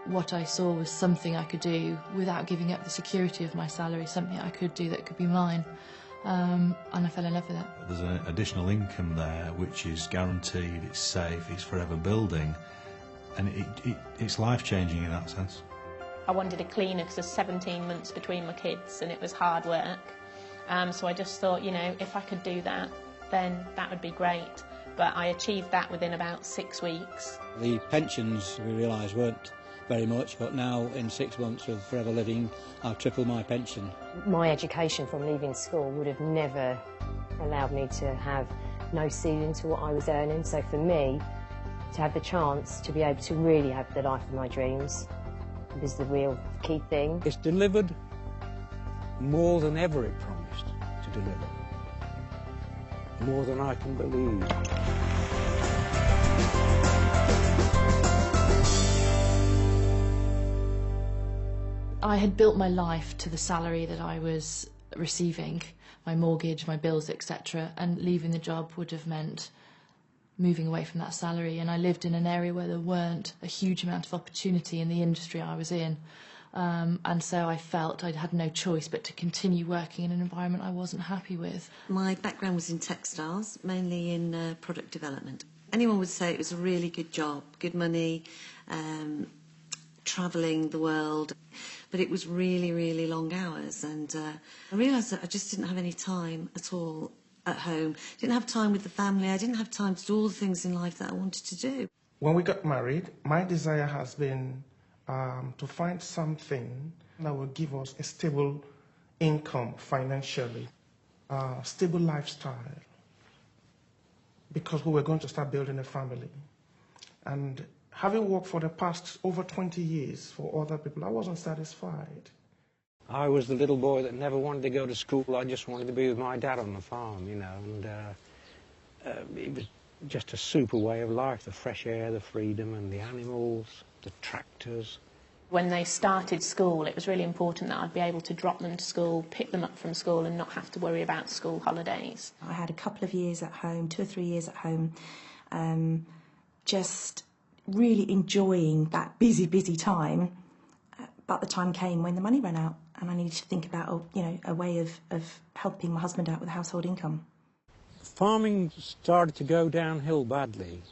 what I saw was something I could do without giving up the security of my salary, something I could do that could be mine. And I fell in love with it. There's an additional income there which is guaranteed, it's safe, it's forever building, and it's life-changing in that sense. I wanted a cleaner because there's 17 months between my kids and it was hard work. So I just thought, you know, if I could do that, then that would be great. But I achieved that within about 6 weeks. The pensions, we realised, weren't very much, but now in 6 months of Forever Living, I've tripled my pension. My education from leaving school would have never allowed me to have no ceiling to what I was earning. So for me, to have the chance to be able to really have the life of my dreams was the real key thing. It's delivered more than ever it promised to deliver. More than I can believe. I had built my life to the salary that I was receiving, my mortgage, my bills, etc., and leaving the job would have meant moving away from that salary. And I lived in an area where there weren't a huge amount of opportunity in the industry I was in. And so I felt I'd had no choice but to continue working in an environment I wasn't happy with. My background was in textiles, mainly in product development. Anyone would say it was a really good job, good money, travelling the world, but it was really, really long hours. And I realised that I just didn't have any time at all at home. Didn't have time with the family. I didn't have time to do all the things in life that I wanted to do. When we got married, my desire has been to find something that will give us a stable income financially, stable lifestyle, because we were going to start building a family. And having worked for the past over 20 years for other people, I wasn't satisfied. I was the little boy that never wanted to go to school. I just wanted to be with my dad on the farm, you know, and it was just a super way of life, the fresh air, the freedom, and the animals, the tractors. When they started school, it was really important that I'd be able to drop them to school, pick them up from school, and not have to worry about school holidays. I had a couple of years at home, 2 or 3 years at home, just really enjoying that busy, busy time. But the time came when the money ran out, and I needed to think about, you know, a way of helping my husband out with household income. Farming started to go downhill badly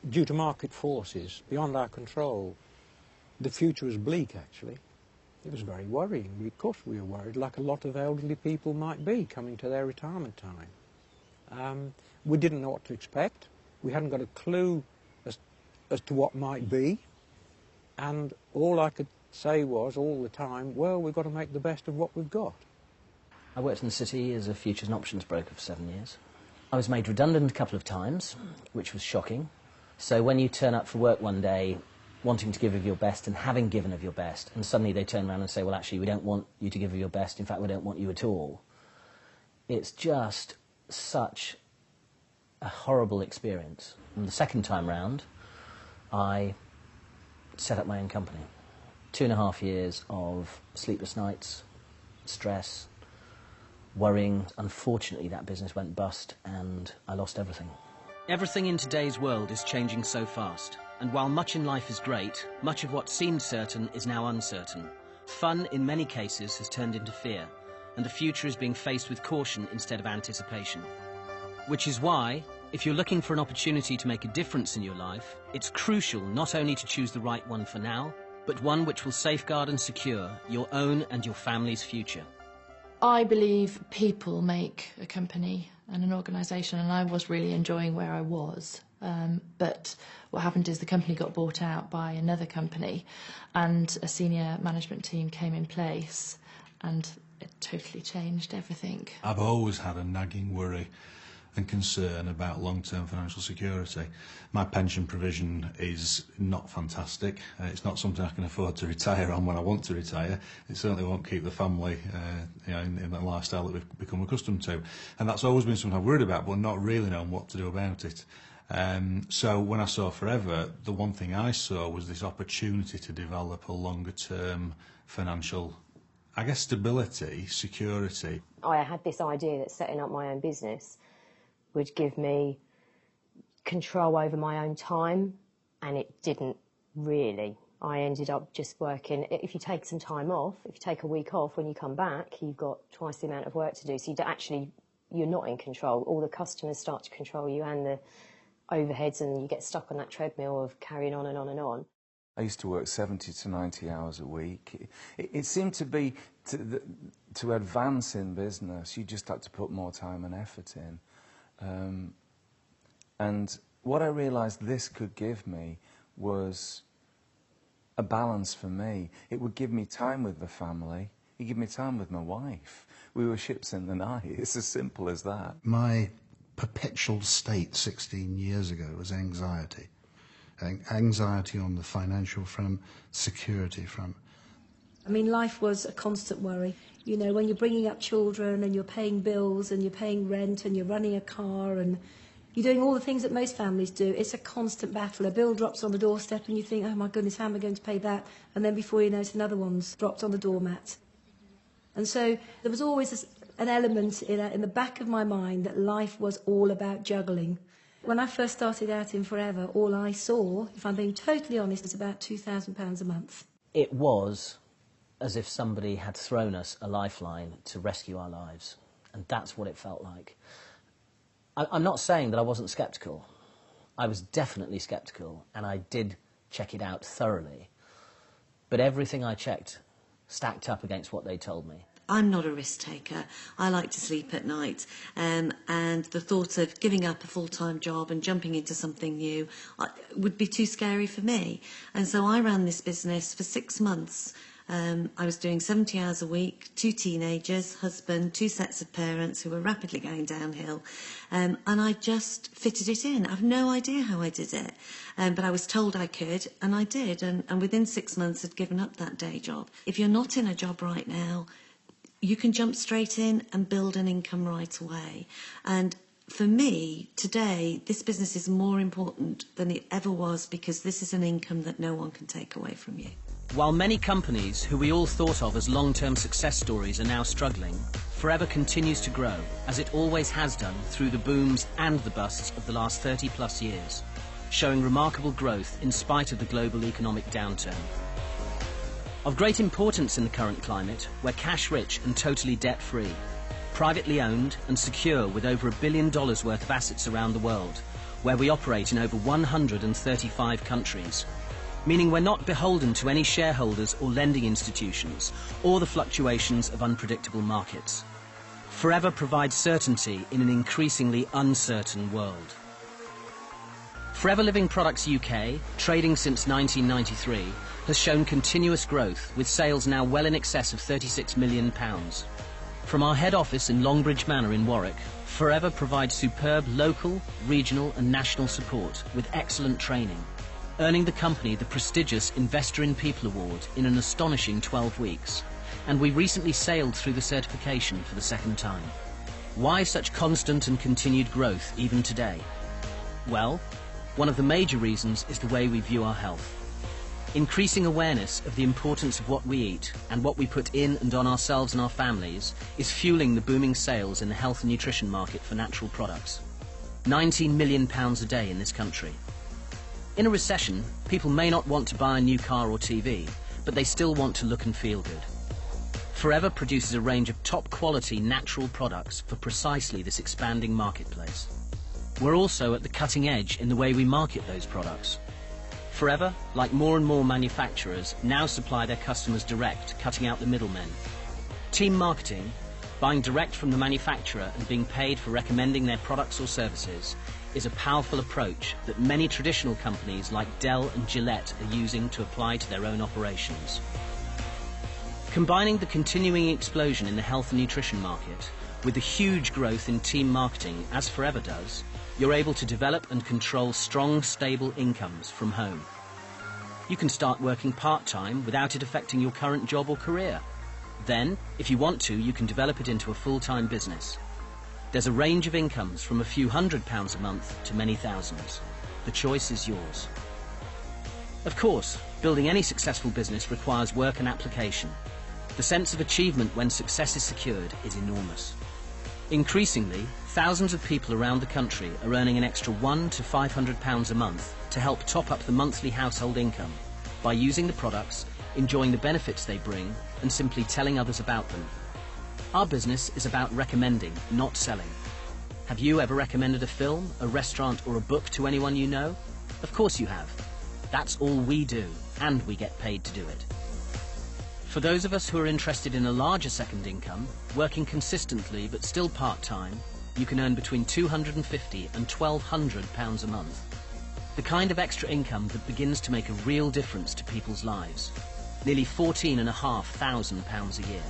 due to market forces beyond our control. The future was bleak, actually. It was very worrying. Of course we were worried, like a lot of elderly people might be coming to their retirement time. We didn't know what to expect. We hadn't got a clue as to what might be. And all I could say was, all the time, well, we've got to make the best of what we've got. I worked in the city as a futures and options broker for 7 years. I was made redundant a couple of times, which was shocking. So when you turn up for work one day, wanting to give of your best and having given of your best, and suddenly they turn around and say, well, actually, we don't want you to give of your best, in fact, we don't want you at all. It's just such a horrible experience. And the second time round, I set up my own company. 2.5 years of sleepless nights, stress, worrying. Unfortunately, that business went bust and I lost everything. Everything in today's world is changing so fast. And while much in life is great, much of what seemed certain is now uncertain. Fun, in many cases, has turned into fear, and the future is being faced with caution instead of anticipation. Which is why, if you're looking for an opportunity to make a difference in your life, it's crucial not only to choose the right one for now, but one which will safeguard and secure your own and your family's future. I believe people make a company and an organisation, and I was really enjoying where I was. But what happened is the company got bought out by another company and a senior management team came in place and it totally changed everything. I've always had a nagging worry and concern about long-term financial security. My pension provision is not fantastic. It's not something I can afford to retire on when I want to retire. It certainly won't keep the family in the lifestyle that we've become accustomed to. And that's always been something I've worried about, but not really known what to do about it. So when I saw Forever, the one thing I saw was this opportunity to develop a longer-term financial, I guess, stability, security. I had this idea that setting up my own business would give me control over my own time, and it didn't really. I ended up just working, if you take some time off, if you take a week off, when you come back, you've got twice the amount of work to do. So you're not in control. All the customers start to control you and the overheads, and you get stuck on that treadmill of carrying on and on and on. I used to work 70 to 90 hours a week. It seemed to be, to advance in business, you just had to put more time and effort in. And what I realised this could give me was a balance for me. It would give me time with the family. It gave me time with my wife. We were ships in the night. It's as simple as that. My perpetual state 16 years ago was anxiety. Anxiety on the financial front, security front. I mean, life was a constant worry. You know, when you're bringing up children and you're paying bills and you're paying rent and you're running a car and you're doing all the things that most families do, it's a constant battle. A bill drops on the doorstep and you think, oh my goodness, how am I going to pay that? And then before you know it, another one's dropped on the doormat. And so there was always an element in the back of my mind that life was all about juggling. When I first started out in Forever, all I saw, if I'm being totally honest, was about £2,000 a month. It was as if somebody had thrown us a lifeline to rescue our lives. And that's what it felt like. I'm not saying that I wasn't sceptical. I was definitely sceptical, and I did check it out thoroughly. But everything I checked stacked up against what they told me. I'm not a risk taker. I like to sleep at night, and the thought of giving up a full-time job and jumping into something new would be too scary for me. And so I ran this business for 6 months. I was doing 70 hours a week, 2 teenagers, husband, 2 sets of parents who were rapidly going downhill, and I just fitted it in. I've no idea how I did it, but I was told I could, and I did, and within 6 months I'd given up that day job. If you're not in a job right now, you can jump straight in and build an income right away. And for me, today, this business is more important than it ever was, because this is an income that no one can take away from you. While many companies who we all thought of as long-term success stories are now struggling, Forever continues to grow, as it always has done through the booms and the busts of the last 30-plus years, showing remarkable growth in spite of the global economic downturn. Of great importance in the current climate, we're cash-rich and totally debt-free, privately owned and secure with over $1 billion worth of assets around the world, where we operate in over 135 countries, meaning we're not beholden to any shareholders or lending institutions or the fluctuations of unpredictable markets. Forever provides certainty in an increasingly uncertain world. Forever Living Products UK, trading since 1993, has shown continuous growth, with sales now well in excess of £36 million. From our head office in Longbridge Manor in Warwick, Forever provides superb local, regional and national support with excellent training, earning the company the prestigious Investor in People Award in an astonishing 12 weeks. And we recently sailed through the certification for the 2nd time. Why such constant and continued growth even today? Well, one of the major reasons is the way we view our health. Increasing awareness of the importance of what we eat and what we put in and on ourselves and our families is fueling the booming sales in the health and nutrition market for natural products. £19 million a day in this country. In a recession, people may not want to buy a new car or TV, but they still want to look and feel good. Forever produces a range of top-quality natural products for precisely this expanding marketplace. We're also at the cutting edge in the way we market those products. Forever, like more and more manufacturers, now supply their customers direct, cutting out the middlemen. Team marketing, buying direct from the manufacturer and being paid for recommending their products or services, is a powerful approach that many traditional companies like Dell and Gillette are using to apply to their own operations. Combining the continuing explosion in the health and nutrition market with the huge growth in team marketing, as Forever does, you're able to develop and control strong, stable incomes from home. You can start working part-time without it affecting your current job or career. Then, if you want to, you can develop it into a full-time business. There's a range of incomes from a few £100s a month to many thousands. The choice is yours. Of course, building any successful business requires work and application. The sense of achievement when success is secured is enormous. Increasingly, thousands of people around the country are earning an extra £100 to £500 a month to help top up the monthly household income, by using the products, enjoying the benefits they bring, and simply telling others about them. Our business is about recommending, not selling. Have you ever recommended a film, a restaurant, or a book to anyone you know? Of course you have. That's all we do, and we get paid to do it. For those of us who are interested in a larger second income, working consistently but still part-time, you can earn between £250 and £1,200 a month. The kind of extra income that begins to make a real difference to people's lives. Nearly £14,500 a year.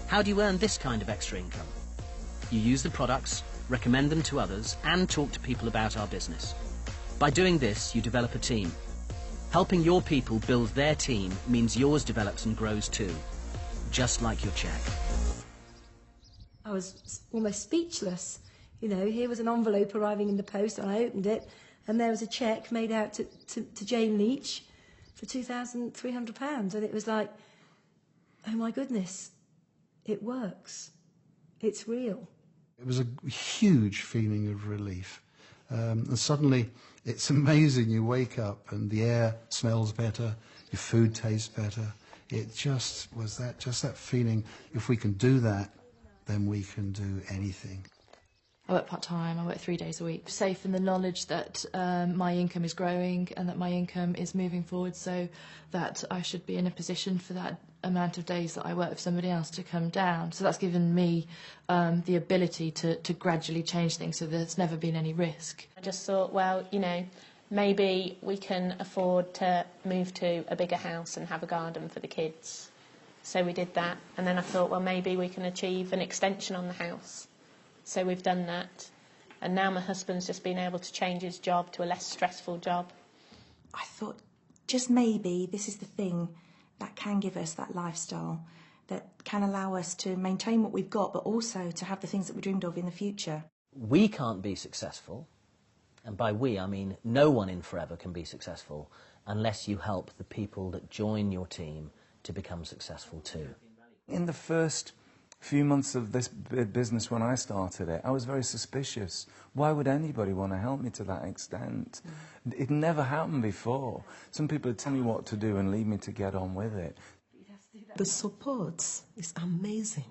How do you earn this kind of extra income? You use the products, recommend them to others, and talk to people about our business. By doing this, you develop a team. Helping your people build their team means yours develops and grows too, just like your cheque. I was almost speechless. You know, here was an envelope arriving in the post, and I opened it, and there was a cheque made out to Jane Leach for £2,300, and it was like, oh my goodness, it works. It's real. It was a huge feeling of relief. And suddenly, it's amazing. You wake up and the air smells better, your food tastes better. It just was that feeling, if we can do that, then we can do anything. I work part-time, I work 3 days a week, safe in the knowledge that my income is growing and that my income is moving forward, so that I should be in a position for that amount of days that I work with somebody else to come down. So that's given me the ability to gradually change things, so there's never been any risk. I just thought, well, you know, maybe we can afford to move to a bigger house and have a garden for the kids. So we did that, and then I thought, well, maybe we can achieve an extension on the house. So we've done that, and now my husband's just been able to change his job to a less stressful job. I thought, just maybe this is the thing that can give us that lifestyle, that can allow us to maintain what we've got, but also to have the things that we dreamed of in the future. We can't be successful, and by we I mean no one in Forever can be successful unless you help the people that join your team to become successful too. In the first few months of this business when I started it, I was very suspicious. Why would anybody want to help me to that extent? It never happened before. Some people would tell me what to do and leave me to get on with it. The support is amazing.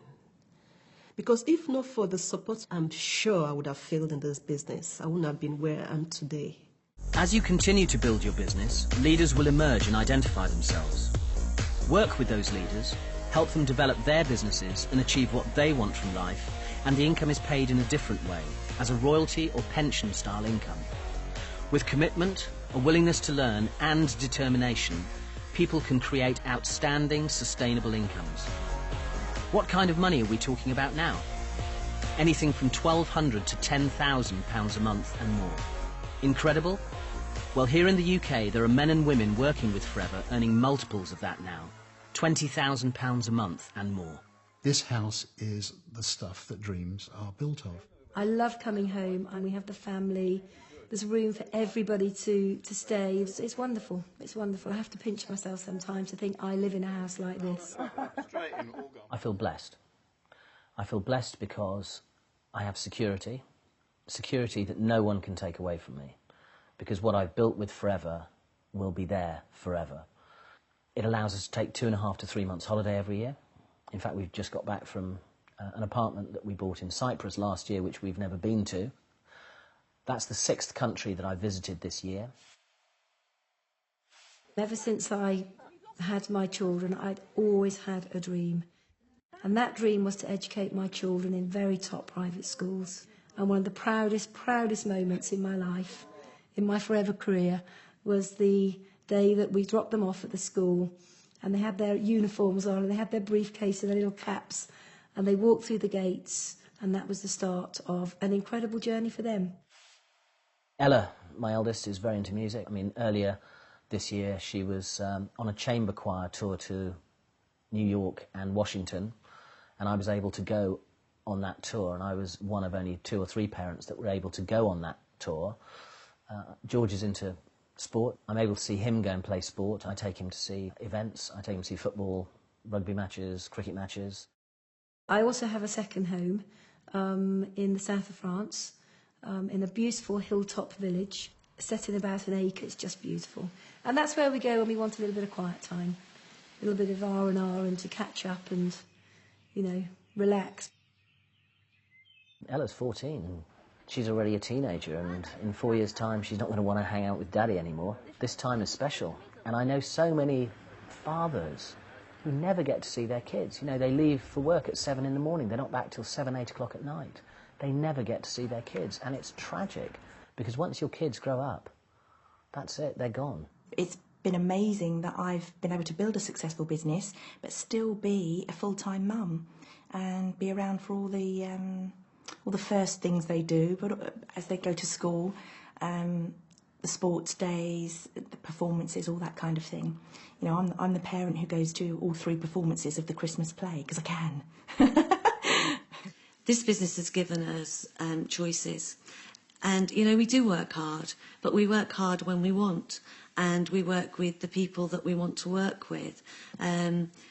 Because if not for the support, I'm sure I would have failed in this business. I wouldn't have been where I am today. As you continue to build your business, leaders will emerge and identify themselves. Work with those leaders, help them develop their businesses and achieve what they want from life, and the income is paid in a different way, as a royalty or pension style income. With commitment, a willingness to learn and determination, people can create outstanding, sustainable incomes. What kind of money are we talking about now? Anything from £1,200 to £10,000 a month and more. Incredible? Well, here in the UK, there are men and women working with Forever earning multiples of that now. £20,000 a month and more. This house is the stuff that dreams are built of. I love coming home, and we have the family. There's room for everybody to stay. It's wonderful. It's wonderful. I have to pinch myself sometimes to think I live in a house like this. I feel blessed. I feel blessed because I have security that no one can take away from me, because what I've built with Forever will be there forever. It allows us to take 2.5 to 3 months holiday every year. In fact, we've just got back from an apartment that we bought in Cyprus last year, which we've never been to. That's the 6th country that I visited this year. Ever since I had my children, I'd always had a dream. And that dream was to educate my children in very top private schools. And one of the proudest moments in my life, in my Forever career, was the day that we dropped them off at the school, and they had their uniforms on, and they had their briefcase and their little caps, and they walked through the gates, and that was the start of an incredible journey for them. Ella, my eldest, is very into music. I mean, earlier this year she was on a chamber choir tour to New York and Washington, and I was able to go on that tour, and I was one of only 2 or 3 parents that were able to go on that tour. George is into sport. I'm able to see him go and play sport. I take him to see events. I take him to see football, rugby matches, cricket matches. I also have a second home in the south of France, in a beautiful hilltop village. setting about an acre is just beautiful. And that's where we go when we want a little bit of quiet time, a little bit of R&R and to catch up and, you know, relax. Ella's 14 and she's already a teenager, and in 4 years' time she's not going to want to hang out with Daddy anymore. This time is special, and I know so many fathers who never get to see their kids. You know, they leave for work at 7 in the morning, they're not back till 7, 8 o'clock at night. They never get to see their kids, and it's tragic, because once your kids grow up, that's it, they're gone. It's been amazing that I've been able to build a successful business, but still be a full-time mum and be around for all the first things they do, but as they go to school, the sports days, the performances, all that kind of thing. You know, I'm the parent who goes to all 3 performances of the Christmas play, because I can. This business has given us choices. And, you know, we do work hard, but we work hard when we want. And we work with the people that we want to work with.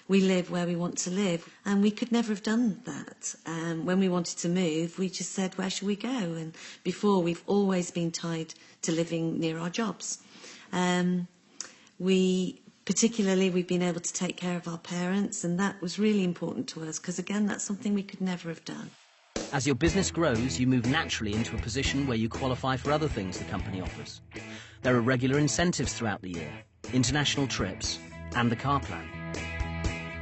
We live where we want to live. And we could never have done that. When we wanted to move, we just said, where should we go? And before, we've always been tied to living near our jobs. Particularly, we've been able to take care of our parents, and that was really important to us, because, again, that's something we could never have done. As your business grows, you move naturally into a position where you qualify for other things the company offers. There are regular incentives throughout the year, international trips, and the car plan.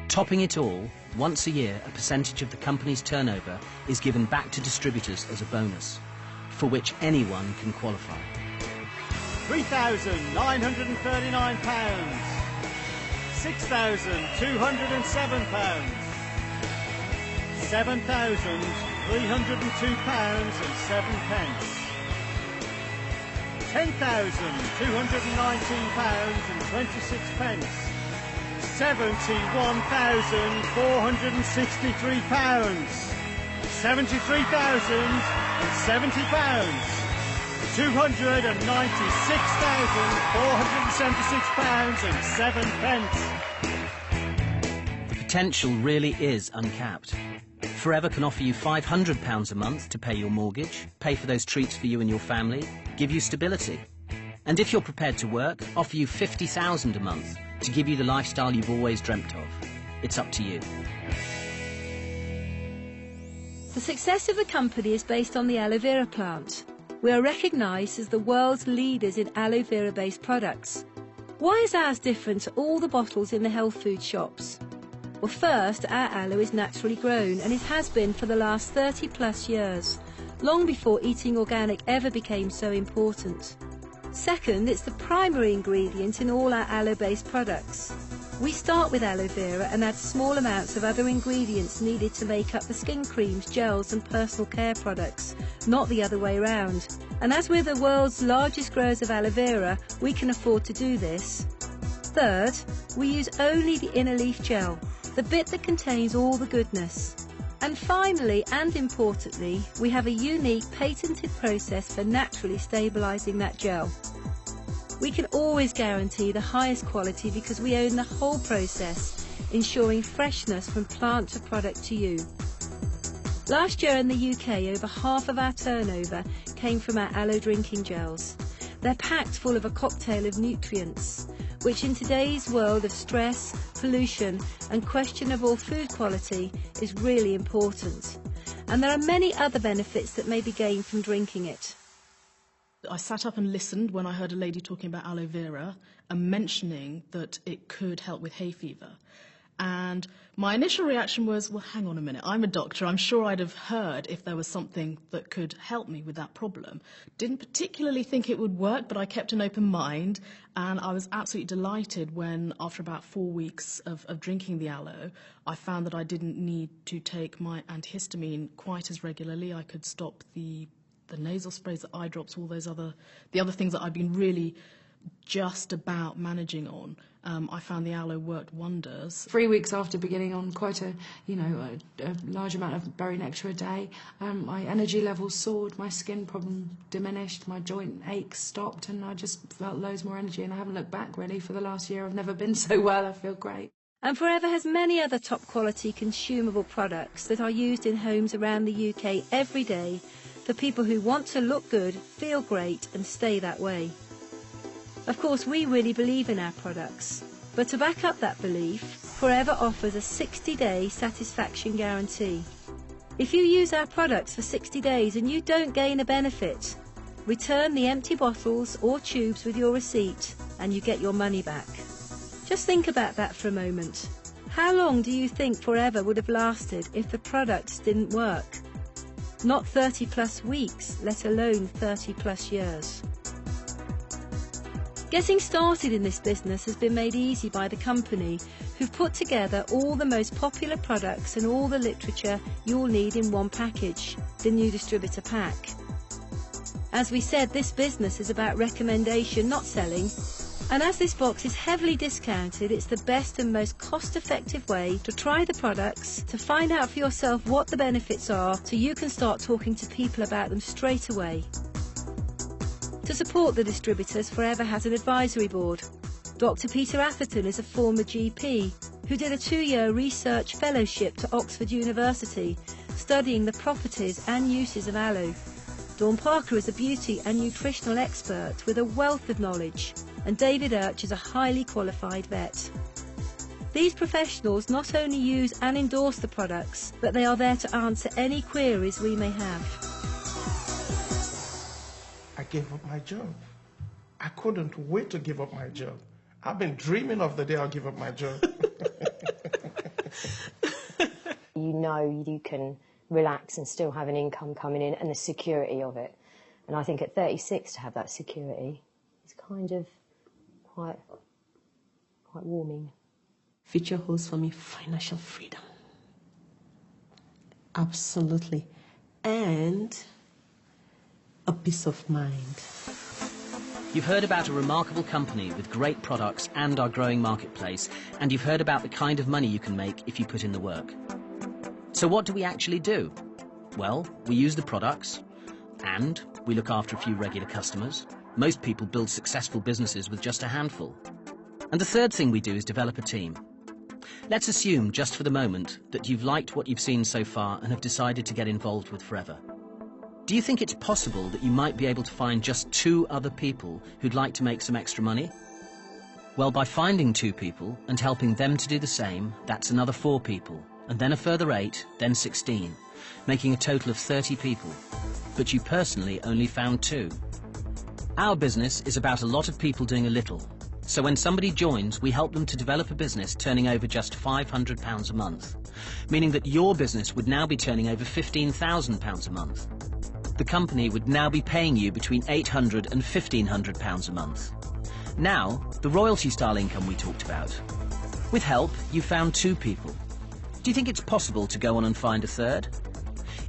Topping it all, once a year, a percentage of the company's turnover is given back to distributors as a bonus, for which anyone can qualify. £3,939, £6,207, £7,302.07, £10,219.26, £71,463, £73,070, £296,476.07. The potential really is uncapped. Forever can offer you £500 a month to pay your mortgage, pay for those treats for you and your family, give you stability. And if you're prepared to work, offer you £50,000 a month to give you the lifestyle you've always dreamt of. It's up to you. The success of the company is based on the aloe vera plant. We are recognised as the world's leaders in aloe vera-based products. Why is ours different to all the bottles in the health food shops? Well, first, our aloe is naturally grown, and it has been for the last 30 plus years, long before eating organic ever became so important. Second, it's the primary ingredient in all our aloe-based products. We start with aloe vera and add small amounts of other ingredients needed to make up the skin creams, gels and personal care products, not the other way around. And as we're the world's largest growers of aloe vera, we can afford to do this. Third, we use only the inner leaf gel, the bit that contains all the goodness. And finally, and importantly, we have a unique patented process for naturally stabilising that gel. We can always guarantee the highest quality because we own the whole process, ensuring freshness from plant to product to you. Last year in the UK, over half of our turnover came from our aloe drinking gels. They're packed full of a cocktail of nutrients, which in today's world of stress, pollution and questionable food quality is really important. And there are many other benefits that may be gained from drinking it. I sat up and listened when I heard a lady talking about aloe vera and mentioning that it could help with hay fever. And my initial reaction was, well, hang on a minute, I'm a doctor, I'm sure I'd have heard if there was something that could help me with that problem. Didn't particularly think it would work, but I kept an open mind, and I was absolutely delighted when, after about 4 weeks of drinking the aloe, I found that I didn't need to take my antihistamine quite as regularly. I could stop the nasal sprays, the eye drops, all those the other things that I've been really just about managing on. I found the aloe worked wonders. 3 weeks after beginning on quite a large amount of berry nectar a day, my energy levels soared, my skin problem diminished, my joint aches stopped, and I just felt loads more energy, and I haven't looked back really for the last year. I've never been so well. I feel great. And Forever has many other top quality consumable products that are used in homes around the UK every day for people who want to look good, feel great and stay that way. Of course, we really believe in our products, but to back up that belief, Forever offers a 60-day satisfaction guarantee. If you use our products for 60 days and you don't gain a benefit, return the empty bottles or tubes with your receipt and you get your money back. Just think about that for a moment. How long do you think Forever would have lasted if the products didn't work? Not 30 plus weeks, let alone 30 plus years. Getting started in this business has been made easy by the company, who've put together all the most popular products and all the literature you'll need in one package, the new distributor pack. As we said, this business is about recommendation, not selling. And as this box is heavily discounted, it's the best and most cost-effective way to try the products, to find out for yourself what the benefits are, so you can start talking to people about them straight away. To support the distributors, Forever has an advisory board. Dr. Peter Atherton is a former GP who did a 2-year research fellowship to Oxford University, studying the properties and uses of aloe. Dawn Parker is a beauty and nutritional expert with a wealth of knowledge, and David Urch is a highly qualified vet. These professionals not only use and endorse the products, but they are there to answer any queries we may have. I gave up my job. I couldn't wait to give up my job. I've been dreaming of the day I'll give up my job. You know you can relax and still have an income coming in and the security of it. And I think at 36 to have that security is kind of quite warming. Future holds for me financial freedom. Absolutely. And a peace of mind. You've heard about a remarkable company with great products and our growing marketplace, and you've heard about the kind of money you can make if you put in the work. So what do we actually do? Well, we use the products, and we look after a few regular customers. Most people build successful businesses with just a handful. And the third thing we do is develop a team. Let's assume, just for the moment, that you've liked what you've seen so far and have decided to get involved with Forever. Do you think it's possible that you might be able to find just 2 other people who'd like to make some extra money? Well, by finding 2 people and helping them to do the same, that's another 4 people, and then a further 8, then 16, making a total of 30 people. But you personally only found 2. Our business is about a lot of people doing a little. So when somebody joins, we help them to develop a business turning over just £500 a month, meaning that your business would now be turning over £15,000 a month. The company would now be paying you between £800 and £1,500 a month. Now, the royalty-style income we talked about. With help, you found 2 people. Do you think it's possible to go on and find a third?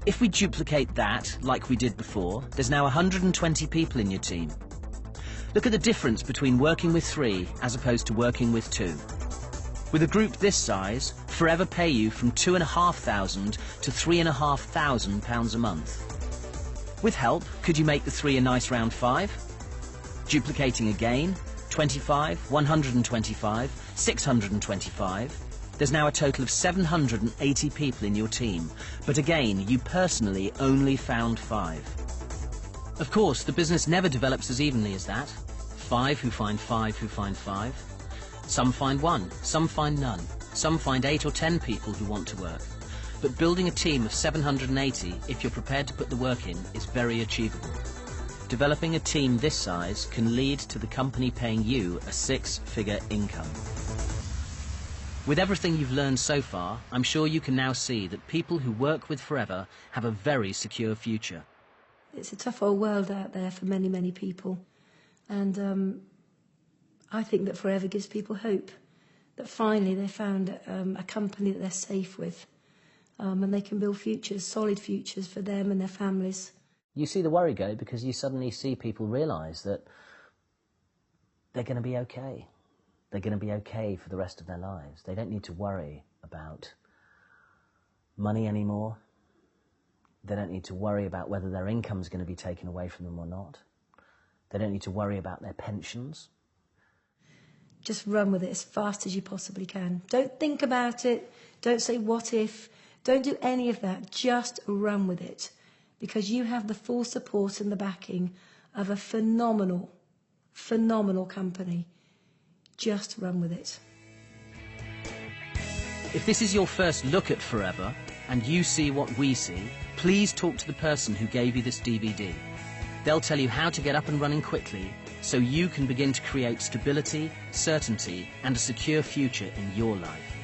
If we duplicate that, like we did before, there's now 120 people in your team. Look at the difference between working with 3 as opposed to working with 2. With a group this size, Forever pay you from £2,500 to £3,500 a month. With help, could you make the 3 a nice round 5? Duplicating again, 25, 125, 625. There's now a total of 780 people in your team, but again, you personally only found 5. Of course, the business never develops as evenly as that. 5 who find 5 who find 5. Some find 1, some find none. Some find 8 or 10 people who want to work. But building a team of 780, if you're prepared to put the work in, is very achievable. Developing a team this size can lead to the company paying you a 6-figure income. With everything you've learned so far, I'm sure you can now see that people who work with Forever have a very secure future. It's a tough old world out there for many, many people. And I think that Forever gives people hope, that finally they found a company that they're safe with, and they can build futures, solid futures for them and their families. You see the worry go because you suddenly see people realise that they're going to be okay. They're going to be okay for the rest of their lives. They don't need to worry about money anymore. They don't need to worry about whether their income's going to be taken away from them or not. They don't need to worry about their pensions. Just run with it as fast as you possibly can. Don't think about it. Don't say what if. Don't do any of that. Just run with it, because you have the full support and the backing of a phenomenal phenomenal company. Just run with it. If this is your first look at Forever, and you see what we see, please talk to the person who gave you this DVD. They'll tell you how to get up and running quickly, so you can begin to create stability, certainty, and a secure future in your life.